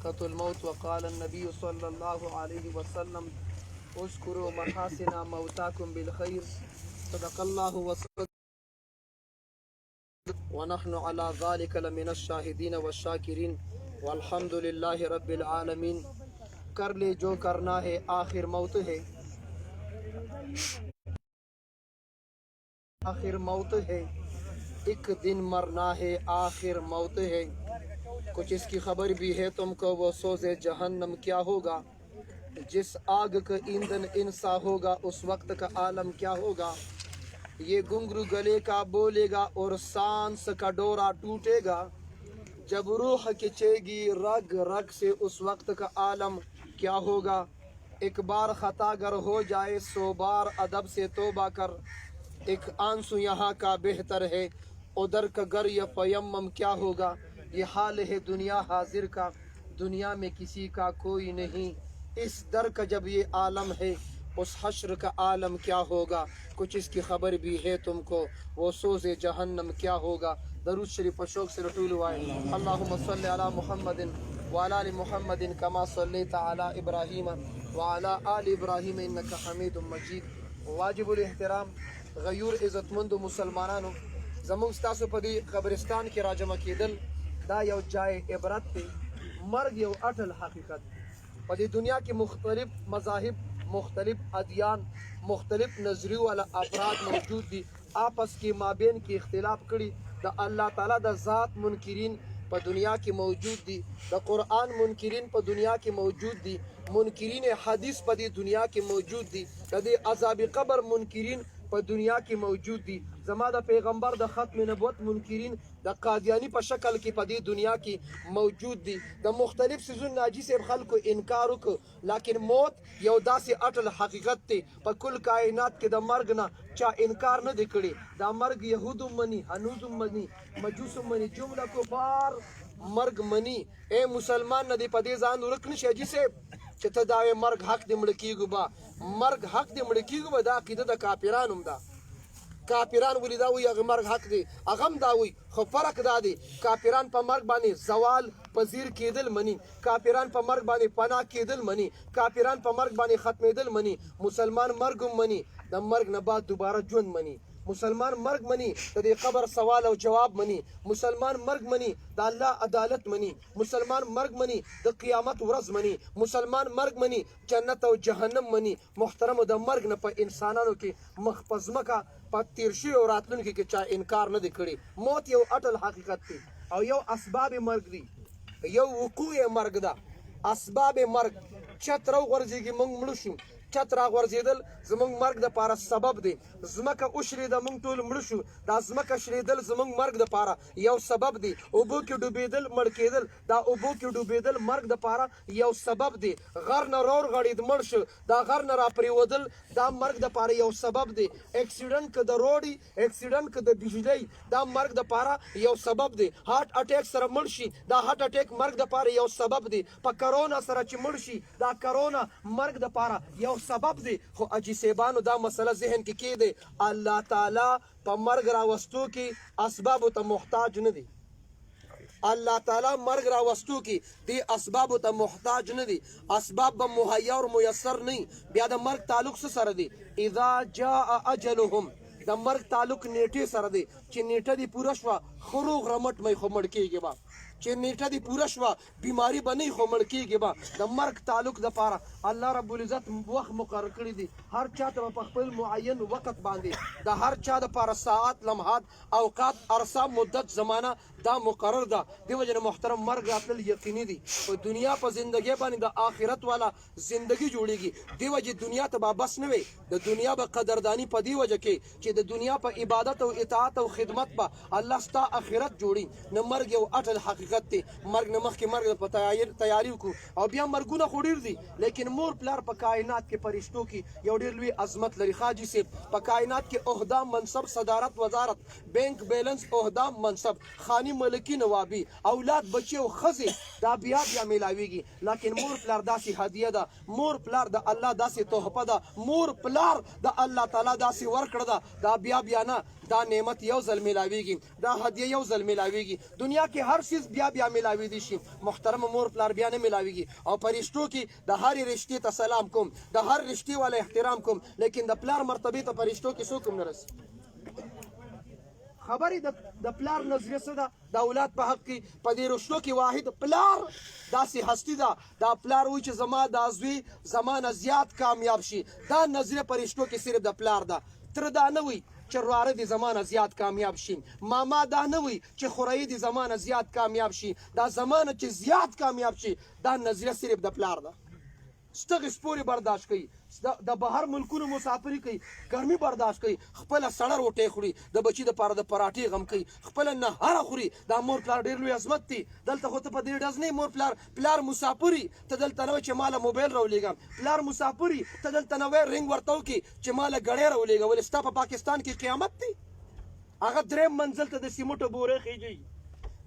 ذائقة الموت وقال النبي صلى الله عليه وسلم اذكروا محاسن موتاكم بالخير صدق الله وصدق ونحن على ذلك لمن الشاهدين والشاكرين والحمد لله رب العالمين। कर ले जो करना है आखिर मौत है, आखिर मौत है, एक दिन मरना है आखिर मौत है। कुछ इसकी खबर भी है तुमको वो सोज़े जहन्नम क्या होगा, जिस आग का ईंधन इंसा होगा उस वक्त का आलम क्या होगा। ये घुंघरू गले का बोलेगा और सांस का डोरा टूटेगा, जब रूह खिंचेगी रग रग से उस वक्त का आलम क्या होगा। एक बार खता अगर हो जाए 100 बार अदब से तौबा कर, एक आंसू यहाँ का बेहतर है उधर का गर या पयम्मम क्या होगा। ये हाल है दुनिया हाजिर का, दुनिया में किसी का कोई नहीं, इस दर का जब ये आलम है उस हश्र का आलम क्या होगा। कुछ इसकी खबर भी है तुमको वो सोज़े जहन्नम क्या होगा। दरूद शरीफ शौक से रटूल हुआए। अल्लाहुम्मा सल्ली अला मुहम्मदिन व अला आलि मुहम्मदिन कमा सल्लैता अला इब्राहीम व अला आलि इब्राहीम इन्नका हमीदुम मजीद। वाजिबुल एहतराम गयूर इज़्ज़तमंद मुसलमानानो, ज़मून स्तासु पदी कब्रिस्तान के राजमा केदल दा यौ जाए इबरत थे। मर्ग यौ अटल हकीकत पदी दुनिया के मुख्तलिफ मज़ाहिब, मुख्तलिफ अदियान, मुख्तलिफ नजरियों वाला अफराद मौजूद दी। आपस के माबेन की इख्तिलाफ करी द अल्लाह ताला द ज़ात मुनकिरीन पर दुनिया की मौजूद दी, द कुरान मुनकिरीन पर दुनिया की मौजूद दी, मुनकिरीन हदीस पर दी दुनिया की मौजूद दी, द अज़ाब क़ब्र मुनकिरीन पर दुनिया की मौजूद दी। ज़मा द पैगम्बर द ख़त्म नबुव्वत मुनकिरीन द कादियानी पर शक्ल की पदी दुनिया की मौजूद दी। द मुख्तलिफ सिज़ुन नाजी से खल्क़ को इनकार को, लेकिन मौत यौदा से अटल हकीकत थे पर कुल कायनात के द मर्ग ना चा इनकार न दिखड़े। द मर्ग यहूदुम मनी, हनूजुम मनी, मजूसुम मनी, जुमला को बार मर्ग मनी। ए मुसलमान नदी पदे जान रुकन शेजी से चत दावे मर्ग हक दे मड़की गुबा, मर्ग हक दे मड़की गुबा दा किद द कापिरान उमदा। कापिरान वली दावी अग मर्ग हक दे अगम दावी खो फरक दादे। कापिरान पर मर्ग बाने जवाल पजीर केदल मनी, कापिरान पर मर्ग बाने पना केदल मनी, कापिरान पर मर्ग बाने खत्मेदल मनी। मुसलमान मर्ग मनी द मर्ग न बाद दोबारा जुन मनी। मुसलमान मर्ग मनी द कब्र सवाल और जवाब मनी। मुसलमान मर्ग मनी द अल्लाह अदालत मनी। मुसलमान मर्ग मनी द क़ियामत वरज़ मनी। मुसलमान मर्ग मनी जन्नत और जहन्नम मनी। मुहतरम द मर्ग न पर इंसानों की मखपज़मा का पर तिरशी और रातलन की चाहे इनकार न दिखड़ी। मौत यो अटल हकीकत थी और यो असबाब मर्ग दी, यो वकूए मर्ग दा। असबाब मर्ग छत्र वर्जी की मंग मुलुशु छत्रा वर्जीदल जमंग मर्ग द पारा सबब दे। जमका उशरी द मंग टोल मुलुशु दा जमका शरीदल जमंग मर्ग द पारा यो सबब दे। उबो की डुबेदल मड़केदल दा उबो की डुबेदल मर्ग द पारा यो सबब दे। घर न रोर गड़ीद मर्श दा घर न रा परिवदल दा मर्ग द पारा यो सबब दे। एक्सीडेंट क द रोडी, एक्सीडेंट क द बिजली दा मर्ग द पारा यो सबब दे। हार्ट अटैक सर मुर्शी दा हार्ट अटैक मर्ग द पारा यो सबब दे। प कोरोना सर च मुर्शी दा कोरोना मर्ग द पारा यो सबब दे। खो अजी सेबानो दा मसला जहन की दे अल्लाह ताला प मर्ग रावस्तु की असबाब त मोहताज न दी। अल्लाह ताला मर्ग रावस्तु की दी असबाब त मोहताज न दी। असबाब ब मुहैया और मुयस्सर नहीं बिया द मर्ग ताल्लुक से सर दे। इज़ा जाअ अजलुहुम द मर्ग ताल्लुक नेटे सर दे। ची नेटा दी पूरशवा खरुग रमट में खमड़ के बा, चे नेटा दी पूरशवा बीमारी बनी खमड़ के बा। द मर्ग ताल्लुक द पारा अल्लाह रब्बुल इज्जत वक्त मुकर्रर करी दी। हर चा त खपल मुअय्यन वक्त बांधे द हर चा द पारा सात लम्हात औकात अरसा मुद्दत जमाना दा मुकर्रर दा। दी वजह मुहतरम मर्ग अतल यकीनी दी और दुनिया पर जिंदगी बानी द आखिरत वाला जिंदगी जोड़ेगी। दी वजह दुनिया तबा बस नवे द दुनिया ब कदरदानी प दी वजह के चे द दुनिया पर इबादत और इताअत और खिदमत पा अल्लाह स्ता आखिरत जोड़ी। न मर्ग यो अटल हकीकत ते मर्ग न मख के मर्ग प तैयारी को और बिया मर्गुना खोड़िर दी। लेकिन मोर प्लार प कायनात के परिश्तों की यो डिरलवी अजमत लरी खाजी से प कायनात के ओहदा मनसब सदारत वजारत बैंक बैलेंस ओहदा मनसब खानी मलकी नवाबी औलाद बच्चे और खजे दा बिया बिया मिलावेगी। लेकिन मोर प्लार दासी हदिया दा, मोर प्लार दा अल्लाह दासी तोहफा दा, मोर प्लार दा अल्लाह ताला दासी वर्कड़ दा बिया बिया ना दा नेमत यो जल मिलावेगी, दा हदिया यो जल मिलावेगी। दुनिया के हर चीज بیا ملاویدی شي. محترم مور پلار بیا نه ملاویږي. او پرشتو کې د هرې رشتې ته سلام کوم، د هر رشتې والا احترام کوم، لیکن د پلار مرتبې ته پرشتو کې څوک هم نه رسي. خبرې د پلار نظریه څه ده د اولاد په حق کې؟ په دې رشتو کې واحد پلار داسې هستي ده. دا پلار وایي چې زما دا زوی زما نه زیات کامیاب شي. دا نظریه په رشتو کې صرف د پلار ده. تره دا نه وایي چې وراره دې زما نه زیات کامیاب شي. ماما دا نه وایي چې خوریی دې زما نه زیات کامیاب شي. دا زما نه چې زیات کامیاب شي، دا نظریه صرف د پلار ده. ستغې سپورې برداشت کوي، د بهر ملکونو مسافري کوي، ګرمي برداشت کوي، خپله سړه روټۍ خوري، د بچي دپاره د پراټې غم کوي، خپله نهاره خوري. دا مور پلار ډېر لوی عظمت دی. دلته خو ته په دې ډز نه مور پلار مسافري ته دلته نه وایي چې ماله موبایل راولېږم. پلار مسافري ته دلته نه وایي رنګ ورته وکړي چې ماله ګړۍ راولېږه. ولې ستا په پاکستان کې قیامت دی. هغه درېیم منزل ته د سیمټو بورې خېجي،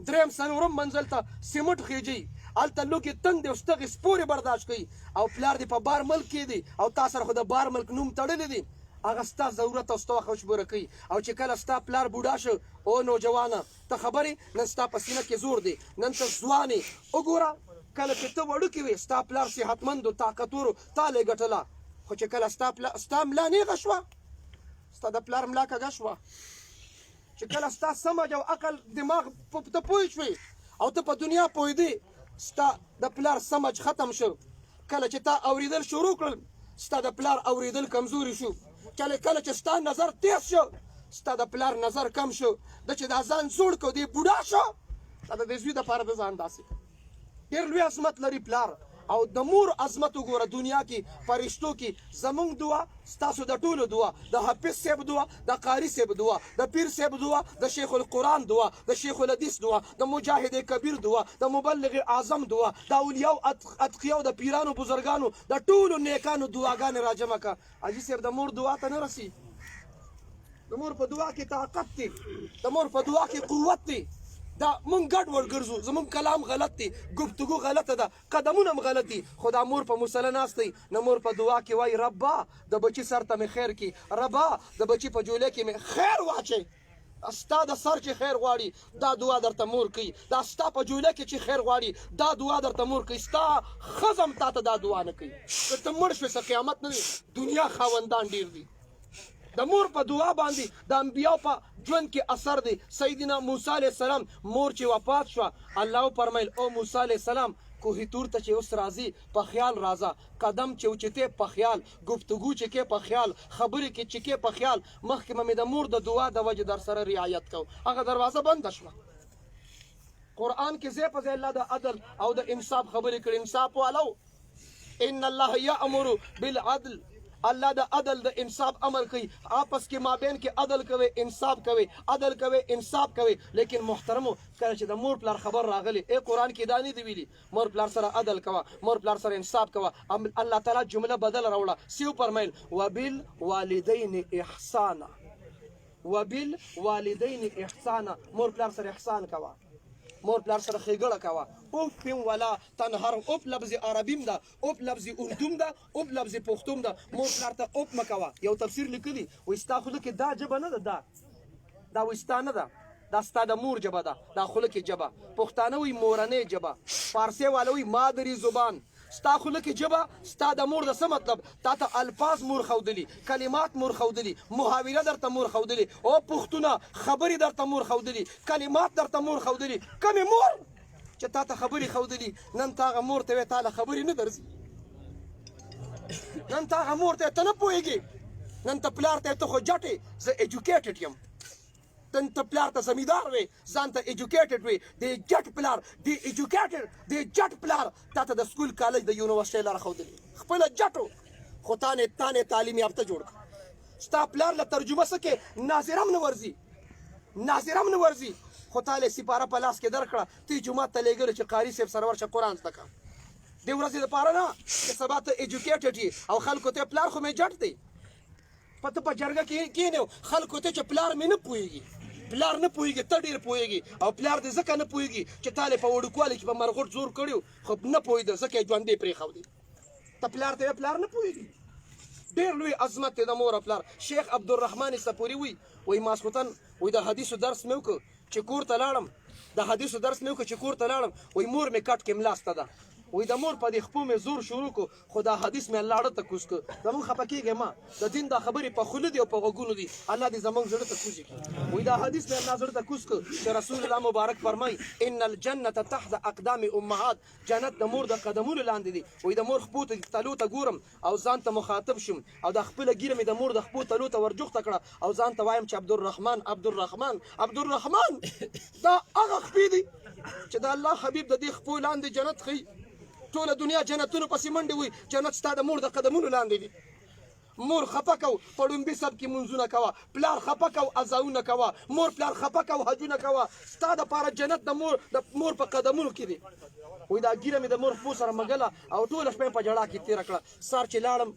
درېیم څلورم منزل ته سیمټ خېجي. هلته لوکې تنګ دی او ستغې سپورې برداشت کوي. او پلار دې په بار ملک کې دی او تا سره خو د بار ملک نوم تړلی دی. هغه ستا ضرورت او ستا وخت مجبوره کوي. او چې کله ستا پلار بوډا شو، او نوجوانه ته خبرې نن ستا په سینه کې زور دی، نن ته ځوان یې. وګوره کله چې ته وړوکې وې ستا پلار صحتمندو طاقتورو تا لې ګټله، خو چې کله ستا ملا نیغه شوه، ستا د پلار ملا کږه شوه، چې کله ستا سمج او عقل دماغ ته پوه شوې او ته په دنیا پوهېدې، ستا د پلار سمج ختم شو. کله چې تا اورېدل شروع کړل، ستا د پلار اورېدل کمزوري شو. کله چې ستا نظر تیز شو، ستا د پلار نظر کم شو. د چې دا ځان زوړ کړو دی بوډا شو، دا د دې زوی دپاره د ځان داسې ډېر لوی عظمت لري پلار. او د مور عظمت وګوره دنیا کې فرشتو کې. زمونږ دعا ستاسو د ټولو دعا، د حافظ صاحب دعا، د قاري صاحب دعا، د پیر صاحب دعا، د شیخ القرآن دعا، د شیخ الحدیث دعا، د مجاهد کبیر دعا، د مبلغ اعظم دعا، د اولیاو اتقیاو د پیرانو بزرګانو د ټولو نیکانو دعاګانې راجمع کړه. حاجي صاحب د مور دعا ته نه رسي. د مور په دعا کې طاقت دی، د مور په دعا کې قوت دی. دا مونږ ګډ وډ ګرځو، زمونږ کلام غلط دی، گفتگو غلطه ده، قدمونه هم غلط دي. خو دا مور په مصله ناست دی، نه مور په دعا کې وایي ربا د بچي سر ته مې خیر کړي، ربا د بچي په جولې کې مې خیر واچوي. ستا د سر چې خیر غواړي دا دعا درته مور کوي. دا ستا په جوله کې چې خیر غواړي دا دعا درته مور کوي. ستا ښځه هم تا ته دا دعا نه کوي. که ته مړ شوې څه قیامت نه دی. دنیا خاوندان ډېر دي. د مور په دعا باندې د انبیاو په ژوند کې اثر دی. سیدنا موسی علیه السلام مور چې وفات شوه، الله وفرمیل او موسی علیه السلام کوهی تور ته چې اوس راځي په خیال راځه، قدم چې اوچتې په خیال، گفتگو چې کې په خیال، خبرې کې چې کې په خیال. مخکې مې د مور د دعا د وجې در سره رعایت کو. هغه دروازه بنده شوه. قرآن کې ځای په ځای الله د عدل او د انصاف خبرې کړي. انصاف والو ان الله یأمر بالعدل، الله د عدل د انصاف امر کوي. آپس کې مابین کې عدل کوي، انصاف کوي، عدل کوي، انصاف کوي. لیکن محترمو کله چې د مور پلار خبر راغلی، قرآن کې دا نه دی ویلي مور پلار سره عدل کوه، مور پلار سره انصاف کوه. الله تعالی جمله بدل راوړه، سیو فرمیل وبالوالدین احسانا، وبالوالدین احسانا، مور پلار سره احسان کوه، مور پلار سره ښېګړه کوه. اوف ولا تنهرم، اوف لفظ عربیم ده، اوف لفظ اردوم ده، اوف لفظ پښتوم ده. مور پلار ته اوف مه کوه. یو تفسیر لیکلي وایي ستا خوله کې دا ژبه نه ده، دا وایي ستا نه ده، دا ستا د مور ژبه ده، دا خوله کې ژبه. پښتانه وایي مورنۍ ژبه، فارسي والا وایي مادري زبان. ستا خوله کې ژبه ستا د مور د څه مطلب؟ تا ته الفاظ مور ښودلي، کلمات مور ښودلي، محاوره درته مور ښودلي، او پښتونه خبرې درته مور ښودلي، کلمات درته مور ښودلي. کمې مور چې تا ته خبرې ښودلي، نن ته هغه مور ته وایې تا له خبرې نه درځي. نن ته هغه مور ته ته نه پوهېږې، نن ته پلار ته ته خو جټې زه ایجوکیټډ یم. تن ته پلار ته زمیندار وې، ځان ته ایجوکیټډ وې. د جټ پلار، د ایجوکیټډ، د جټ پلار تا ته د سکول کالج د یونیورسټۍ لاره ښودلې، خپله جټو، خو تا نه تعلیم یافته جوړ کړه. ستا پلار له ترجمه څه کې ناظر هم نه ورځي، ناظر هم نه ورځي، خو تا له سپاره په لاس کې درکړه، ته جومات ته لېږلې چې قاري صاحب سره ورشه قرآن زده کړه. دې ورځې دپاره نه چې سبا ته ایجوکیټډ یې او خلکو ته پلار خو مې جټ دی. ته په جرګه کې کېنې خلکو ته چې پلار مې نه پوهېږي، پلار نه پوهېږي، ته ډېر پوهېږي. او پلار دې ځکه نه پوهېږي چې تا په وړوکوالي کې په مرغوټ زور کړي خو نه پوهېده، ځکه یې ژوندی پرېښودې. ته پلار ته پلار نه پوهېږي. ډېر لوی عظمت دی د مور او پلار. شیخ عبدالرحمن صفوري وایي ماسخوتن د حدیثو درس مې وکړ چې کور ته لاړم، د حدیثو درس مې وکړ چې کور ته لاړم وایي مور مې کټ کې ملاسته ده وایي د مور په دې خپو مې زور شروع کړو خو دا حدیث مې لاړه ته کوز کړ زمونږ خفه کېږئ ما د دین دا خبرې په خوله دي او په غوږونو دي الله دې زمونږ زړه ته کوزې کړي وایي دا حدیث مې الله زړه ته کوز کړ چې رسول الله مبارک فرمایي ان الجنة تحت اقدام امهات جنت د مور د قدمونو لاندې دي وایي د مور خپو ته تلو ته ګورم او ځان ته مخاطب شم او د خپله ګیره مې د مور د خپو تلو ته ورجوخته کړه او ځان ته وایم چې عبدالرحمن دا هغه خپې دي چې د الله حبیب د دې خپو لاندې جنت ښیي ټوله دنیا جنتونو پسې منډې وي جنت ستا د مور د قدمونو لاندې دي مور خفه کو په ډومبي سب کې منځونه کوه پلار خفه کو ازاونه کوه مور پلار خفه کو حجونه کوه ستا دپاره جنت د مور په قدمونو کې دی وایي دا ګیره مې د مور خپو سره مږله او ټوله شپه په ژړا کې تېره کړه سار چې لاړم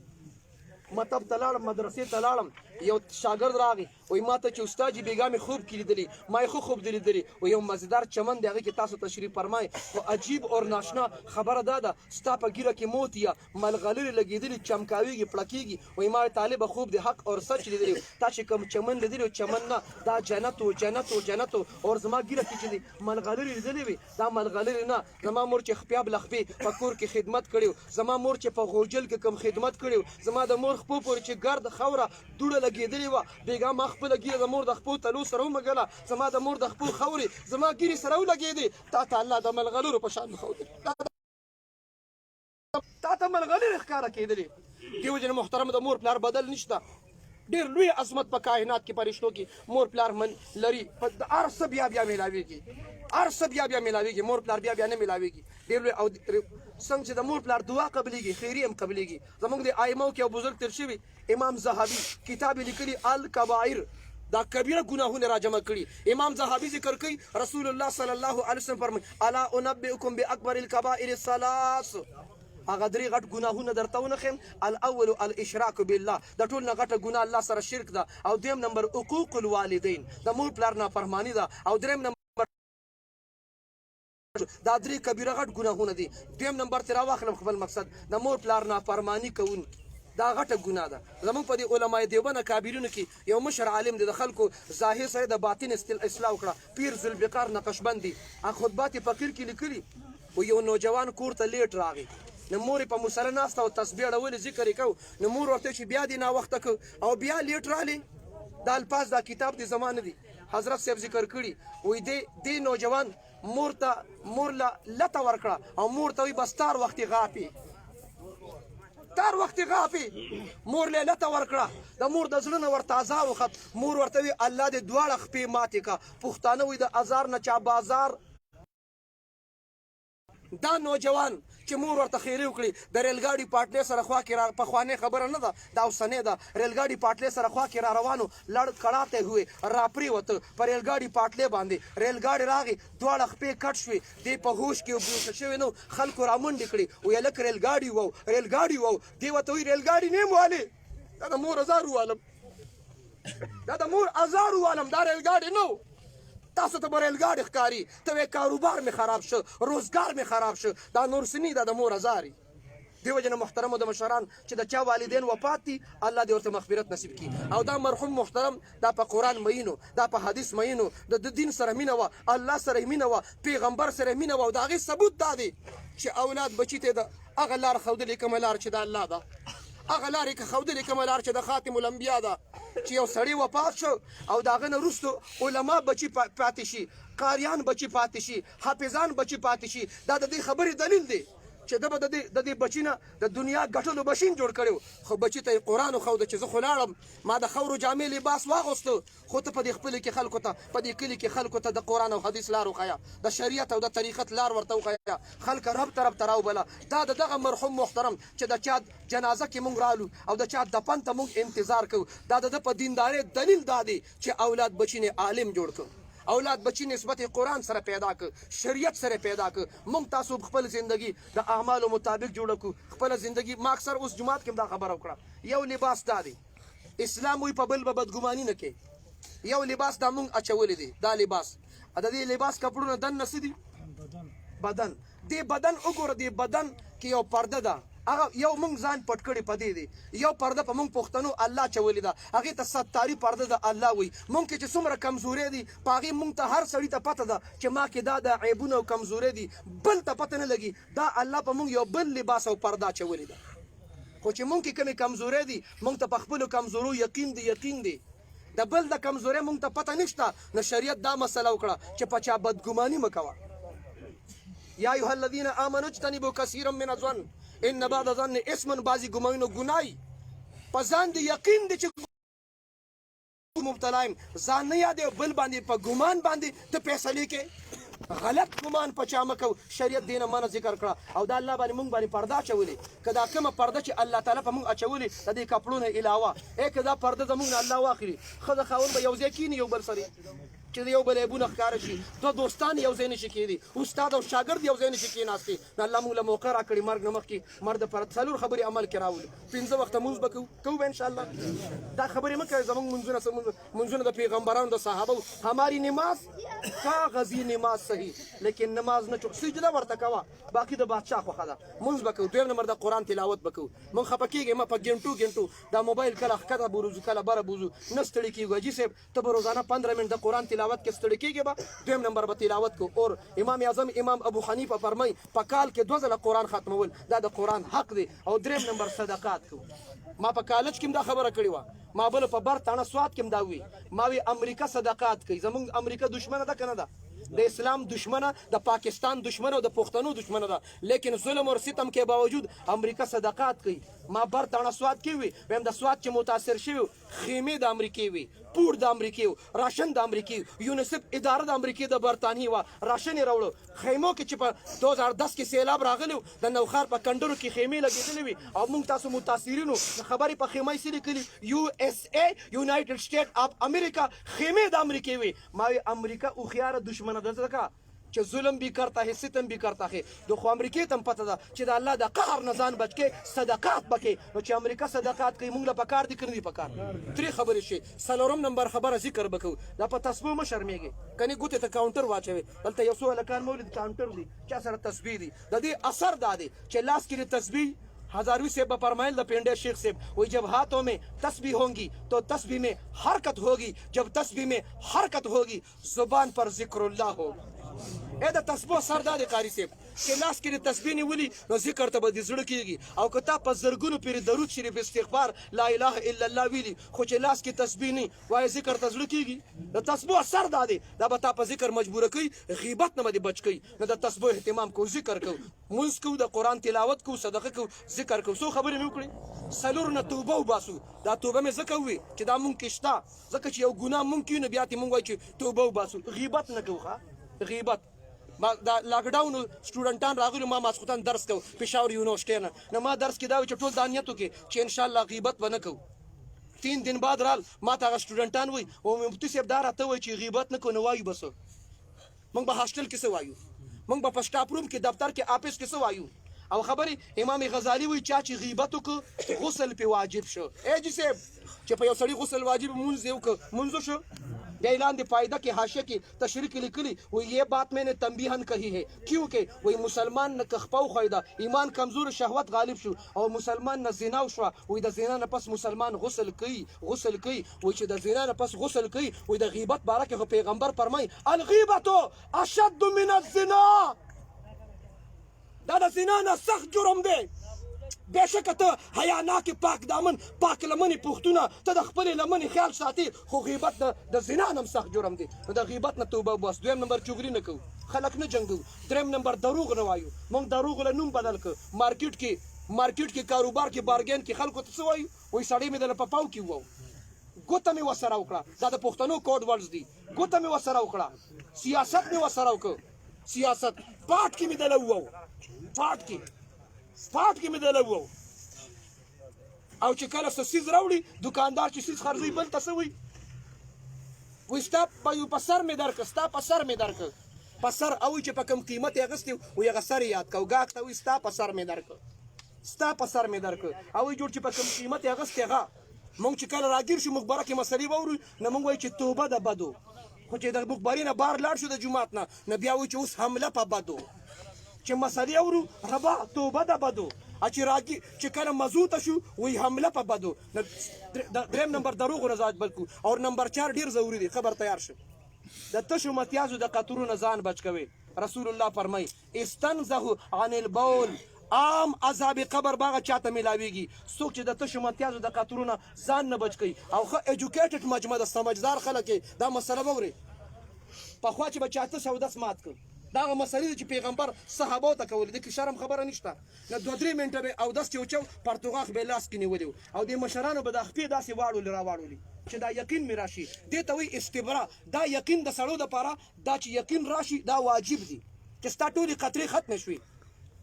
مطب ته لاړم مدرسې ته لاړم یو شاګرد راغی وایي ما ته چې استاد جي بیګا مې خوب کې لیدلي ما یې ښه خوب دی لیدلي وایي یو مزیدار چمن دی هغې کې تاسو تشریف فرمایي خو عجیب اور ناشنا خبره دا ده ستا په ګیره کې موت یا ملغلرې لګېدلي چمکاوېږي پړکېږي وایي ما طالبه خوب دی حق اور سچ لیدلی تا چې کوم چمن لیدلی چمن نه دا جنت و جنت و جنت و اور زما ګیره کې چې دی ملغلرې لیدلې وي دا ملغلرې نه زما مور چې خپیاب لخپې په کور کې خدمت کړی زما مور چې په غوجل کې کوم خدمت کړی زما د مور خپو پورې چې ګرد خاوره دوړه لګېدلې وه بیګا ما خپله ګیره د مور د خپو تلو سره ومږله زما د مور د خپو خاورې زما ګیرې سره ولګېدې تا ته الله د ملغلرو په شان ښودلې تا ته ملغلرې ښکاره کېدلې دې وجې نه محترم د مور پلار بدل نشته ډېر لوی عظمت په کائنات کې فرشتو کې مور پلار من لري هر څه بیا میلاوېږي هر څه بیا میلاوېږي مور پلار بیا نه میلاوېږي ډېر لوی او څنګه چې د مور پلار دعا قبلېږي خیري هم قبلېږي زموږ د ائمو کې یو بزرګ تېر شوي امام زهبي کتاب یې لیکلي الکبائر دا کبیره ګناهونه راجمع کړي امام زهبي ذکر کوي رسول الله صلی الله علیه وسلم فرمایي الا انبئکم باکبر الکبائر الثلاث هغه درې غټ ګناهونه درته ونښیم الاول الاشراک بالله د ټول نه غټه ګناه الله سره شرک ده او دویم نمبر حقوق الوالدین د مور پلار نافرماني ده او دریم نمبر دا درې کبیره غټ ګناهونه دي دویم نمبر ترې راواخلم خپل مقصد د مور پلار نافرماني کوونکي دا غټه ګناه ده زموږ په دې علماء دیوبند اکابرینو کې یو مشر عالم دی د خلکو ظاهر سره د باطن اصلاح وکړه پیر ذوالفقار نقشبندي هغه خطبات فقیر کې لیکلي و یو نوجوان کور ته لیټ راغی نو مور په مصلی ناسته او تسبیح اړولې ذکر یې کو نو مور ورته چې بیا دې ناوخته کو او بیا لیټ رالی دا الفاظ دا کتاب دې زما نه دي حضرت صاحب ذکر کړي وایي دې نوجوان مور له لته ورکړه او مور ته وایي بس تار وختې غاپي تار وختې غاپي مور له لته ورکړه د مور د زړه نه ورته ازار وخت مور ورته وایي الله دې دواړه خپې ماتې کا پښتانه وایي د ازار نه چا بازار دا نوجوان چې مور ورته خیرې وکړي د ریلګاډي پاټلۍ سره خوا کې پخوانۍ خبره نه ده دا اوسنۍ ده ریلګاډي پاټلۍ سره خوا کې را روانو لړ کړاته ہوئے را پرېوته په ریلګاډي پاټلۍ باندې ریلګاډي راغی دواړه خپې کټ شوې دی په هوش کې بیهوشه شوی نو خلکو رامنډې کړي ویې لکه ریلګاډي وو دی ورته وایي ریلګاډي نه یم والې دا د مور ازار ووالم دا د مور ازار ووالم دا ریلګاډي نه تاسو ته به ریلګاډي ښکاري ته وایې کاروبار مې خراب شو روزګار مې خراب شو دا نور سني دا د مور ازاري دې وجې نه محترمو د مشران چې د چا والدین وفات دي الله دې ورته مغفرت نصیب کړي او دا مرحوم محترم دا په قرآن مینو دا په حدیث مینو د دین سره مینه وه الله سره مینه وه پیغمبر سره مینه وه او د هغې ثبوت دا دی چې اولاد بچي ته د هغه لار ښودلې کومه لار چې د الله ده هغه لارې که ښودلې کومه لار چې د خاتم الانبیا ده چې یو سړی وفات شو او د هغه نه وروستو علما بچي پاتې شي قاریان بچي پاتې شي حافظان بچي پاتې شي دا د دې خبرې دلیل دی چې ده به د دې بچي نه د دنیا ګټلو بشین جوړ کړی خو بچي ته یې قرآن وښوده چې زه خو لاړم ما د خاورو جامې لباس واغوسته خو ته په دې خپلو کې خلکو ته په دې کلي کې خلکو ته د قرآن او حدیث لار وښیه د شریعت او د طریقت لار ورته وښیه خلک رب ته راوبله دا د دغه مرحوم محترم چې د چا جنازه کې مونږ رالو او د چا دفن ته مونږ انتظار کوو دا د ده په دیندارۍ دلیل دا دی چې اولاد بچي نه عالم جوړ کړو اولاد بچی نسبت قرآن سره پیدا ک شریعت سره پیدا ک مونږ تاسو خپل زندگی د اعمالو مطابق جوړ کو خپل زندگی ما اکثر اوس جماعت کې دا خبره وکړه یو لباس دا دی اسلام وی په بل به بدګماني نه کوي یو لباس دا مونږ اچولې دی دا لباس د دې لباس کپړونه دن نسی دي بدن دی بدن وګوره دی بدن کې یو پرده ده هغه یو مونږ ځان پټ کړی په دې دی یو پرده په مونږ پښتنو الله چولې ده هغې ته ستاري پرده د الله وي مونږ کې چې څومره کمزورۍ دي په هغې مونږ ته هر سړي ته پته ده چې ما کې دا د عیبونه او کمزورۍ دي بل ته پته نه لګي دا الله په مونږ یو بل لباس او پرده اچولې ده خو چې مونږ کې کومې کمزورۍ دي مونږ ته په خپلو کمزورو یقین دی د بل د کمزورۍ مونږ ته پته نشته نو شریعت دا مسله وکړه چې په چا بدګماني مه کوه یا ایها الذین آمنوا اجتنبوا کثیرا من الظن ان بعض الظن اسم بعضی ګمانونه ګنای په ځان د یقین دی چې مبتلا یم ځان نه یادې بل باندې په ګمان باندې ته فیصلې کې غلط ګمان په چا مه کوو شریعت دې نه منع ذکر کړه او دا الله باندې مونږ باندې پرده اچولې که دا کومه پرده چې الله تعالی په مونږ اچولې د دې کپړو نه علاوه که دا پرده زمونږ نه الله واخلي ښځه خاوند به یو ځای کیني یو بل سره چې د یو بل عیبونه ښکاره شي دوه دوستان یو ځای نشي کېدی استاد او شاګرد یو ځای نشي کېناستې نو الله موږ له موقع راکړي مرګ نه مخکې مرد پر څلور خبرې عمل کې راولو 15 وخته مونځ به کوو به انشاءالله دا خبرې مه کوئ زموږ منځونه د پیغمبرانو د صحابو هماری نماز کاغذي نماز صحیح لیکن نماز نه چوک سجده ورته کوه باقي د بادشاه خوښه ده مونځ به کوو دویم نمبر د قرآن تلاوت به کوو مونږ خفه کېږئ مه په ګنټو دا موبایل کله ښکته بوځو کله بره بوځو نه ستړي کېږو حاجي صاحب ته به روزانه 15 منټ د قرآن تلاوت کې ستړي کېږي به دویم نمبر به تلاوت کو اور امام اعظم امام ابو حنیفه فرمای په کال کې 2 ځله قرآن ختمول دا د قرآن حق دی او دریم نمبر صدقات کو ما په کالج کې دا خبره کړې وه ما بل په بر تاڼه سوات کې دا وی ما وی امریکا صدقات کوي زمونږ امریکا دشمنه ده کنه ده د اسلام دشمنه د پاکستان دشمنه او د پښتنو دشمنه ده لیکن ظلم او ستم کې باوجود امریکا صدقات کوي ما بر تاڼه سوات کې وی ویم د سوات چې متاثر شوی خیمې د امریکې وی پور د امریکې راشن د امریکې یونیسف اداره د امریکې د برطانیې وه راشن یې راوړو خیمو کې چې په 2010 کې سیلاب راغلی و د نوښار په کنډرو کې خیمې لګېدلې وي او موږ تاسو متاثرینو خبرې په خیمه یې څه لیکلي USA یونایټډ سټیټ اف امریکا خیمې د امریکې وي ما وی امریکا هوښیاره دشمنه ده ځکه چې ظلم بھی کرتا ہے ستم بھی کرتا ہے دو خو امریکې ته هم پته ده چې د الله د قهر نه ځان بچ کې صدقات وکړې نو چې امریکا صدقات کوي موږ له پکار دي که نه دي پکار درې خبرې شي څلورم نمبر خبره ذکر به کوو دا په تسبیح مه شرمېږئ کنې ګوتې ته کاونټر واچوئ دلته یو څو هلکان مولد کاونټر دي چا سره تسبیح دي د دې اثر دا دی چې لاس کې د تسبیح हजारवी से फरमाइल द पेंडे शेख से वही जब हाथों में तस्बीह होंगी तो तस्बीह में हरकत होगी जब तस्बीह में हरकत होगी जुबान पर जिक्रुल्लाह होगा ए द तस्बीह सरदार कारी से कि लास के तस्बीह निवली नो जिक्र त बदी जुड़ कीगी او कता په زرګونو پیر درود شریف استغفار لا اله الا الله ویلی خو چې لاس کې تسبیح نه وای ذکر ته زړه کیږي د تسبیح سر دا دی دا به تا په ذکر مجبور کوي غیبت نه باندې بچ کوي نو د تسبیح اهتمام کو ذکر کو مونږ کو د قران تلاوت کو صدقه کو ذکر کو سو خبرې مې وکړي سلور نه توبه وباسو دا توبه مې زکه وي چې دا مونږ کې شته ځکه چې یو ګناه مونږ کې نه بیا ته مونږ وای چې توبه وباسو غیبت نه کوه غیبت ما دا لاکډاون سټوډنټان راغلي ما ماسختن درس کو پېښور یونیورسيټي نه ما درس کې دا چې ټول دانیتو کې چې ان شاء الله غیبت ونه کو 3 दिन بعد رال ما ته سټوډنټان وای او مفتي صاحب دا راته وای چې غیبت نه کو نه وایو بس موږ به هاستل کې څه وایو موږ به په سټاپ روم کې دفتر کې آفیس کې څه وایو او خبرې امام غزالی وای چې غیبت کو غسل په واجب شو اے جی صاحب چې په یو سړي غسل واجب مونږ یو ک مونږ شو بیا اعلان دی فائدہ کی حاشیہ کی تشریح لکلی وہ یہ بات میں نے تنبیہن کہی ہے کیونکہ وہی مسلمان نہ کخپاو خیدا ایمان کمزور شہوت غالب شو اور مسلمان نہ زنا شو وہی د زنا نہ پس مسلمان غسل کی وہی چې د زنا نہ پس غسل کی وہی د غیبت بارے کہ پیغمبر فرمای الغیبت اشد من الزنا دا د زنا نه سخت جرم دی بېشکه ته حیاناکې پاک دامن پاک لمنې پښتونه ته د خپلې لمنې خیال ساتي خو غیبت د زنا نه هم سخت جرم دی نو د غیبت نه توبه وباس دویم نمبر چغري نه کوو خلک نه جنګو دریم نمبر دروغ نه وایو موږ دروغ له نوم بدل کړ مارکیټ کې کاروبار کې بارګین کې خلکو ته څه وایو وایي سړی مې دله په پاو کې ووو ګوته مې ورسره وکړه دا د پښتنو کوډ ورډز دي ګوته مې ورسره وکړه سیاست مې ورسره وکړ سیاست پاټ کې مې دله ووو پاټ کې مې دله وو او چې کله څه څیز راوړي دکاندار چې څیز خرڅوي بل ته څه وایي وایي ستا په سر مې درکړه ستا په سر مې درکړه په سر او چې په کوم قیمت یې اخیستی وایي هغه سر یې یاد کړه ګاهک ته وایي ستا په سر مې درکړه ستا په سر مې درکړه او وایي جوړ چې په کوم قیمت یې اخیستی هغه موږ چې کله راګیر شو مخبره کې مسلې واورو نه موږ وایو چې توبه د بدو خو چې د مخبرې نه بار لاړ شو د جومات نه بیا وایو چې اوس حمله په بدو چې مسلې اورو ربا توبه د بدو چې راځي چې کله مضبوطه شو وی حمله په بدو دریم نمبر دروغو نه ځان بچ کو او نمبر 4 ډیر ضروری دی خبر تیار شه د تشو متیازو د قطرونو ځان بچ کوي رسول الله فرمای استنزه عن البول عام عذاب قبر باغه چاته ملاویږي څوک چې د تشو متیازو د قطرونو ځان نه بچ کوي او ښه ایجوکیټډ مجمع د سمجدار خلک دا مسله ووري پخوا چې بچاته سوداس مات کړ دا مسلې چې پیغمبر صحابه ته کول دي کې شرم خبره نشته نه 2-3 منټه به او داس چوچو پرتګاخ به لاس کې نیولیو او د مشرانو به د خپې داسې واړول را واړولي چې دا یقین می راشي دې ته وی استبرا دا یقین د سړو د پاره دا چې یقین راشي دا واجب دي چې ستا ټولې قطرې ختم شوي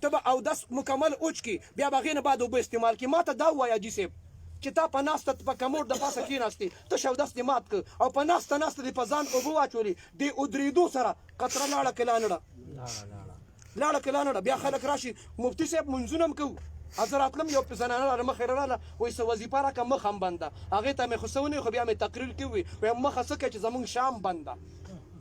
ته به او داس مکمل اوچ کی بیا بغې نه بعد اوبه استعمال کی ماته دا وایا جی صاحب چې تا په ناسته په کموډ د پاسه کېناستې ته شودس دې مات کړ او په ناسته دې په ځان اوبه واچولې دې ودرېدو سره قطره لاړه کې لاړه کې لاړه بیا خلک راشي مفتي صاحب منځونه هم کوو حضرات لم یو زنانه را مخې راله وایي څه وظیفه راکړه مخ هم بنده هغې ته مې خو څه ونیو خو بیا مې تقریر کوي وایم مخه څه کوې چې زمونږ شام بنده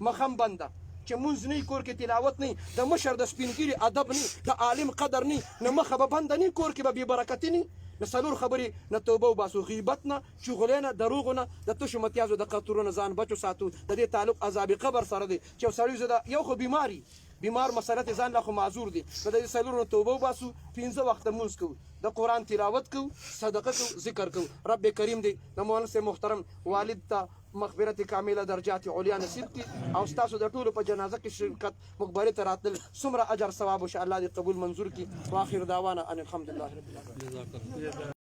مخ هم بنده چې مونځ نه کور کې تلاوت نه د مشر د سپینګیري ادب نه د عالم قدر نه نه مخه به بنده نه کور کې به بېبرکتي نه نه څلور خبرې نه توبه وباسو غیبت نه چغلې نه دروغو نه د تشو متیازو د قطرونو ځان بچو ساتو د دې تعلق عذاب قبر سره دی چې یو سړی زه یو خو بیمار مسله ته ځان لا خو معذور دي نو د دې څلورو توبه وباسو 15 وخته مونځ کوو د قرآن تلاوت کوو صدقه کوو ذکر کوو رب کریم دی د مولانا صاحب محترم والد ته مغفرت کامله درجات علیا نصیب کړي او ستاسو د ټولو په جنازه کې شرکت مقبرې ته راتلل څومره اجر ثواب وشه الله دې قبول منظور کړي واخر دعوانا ان الحمدلله رب العالمین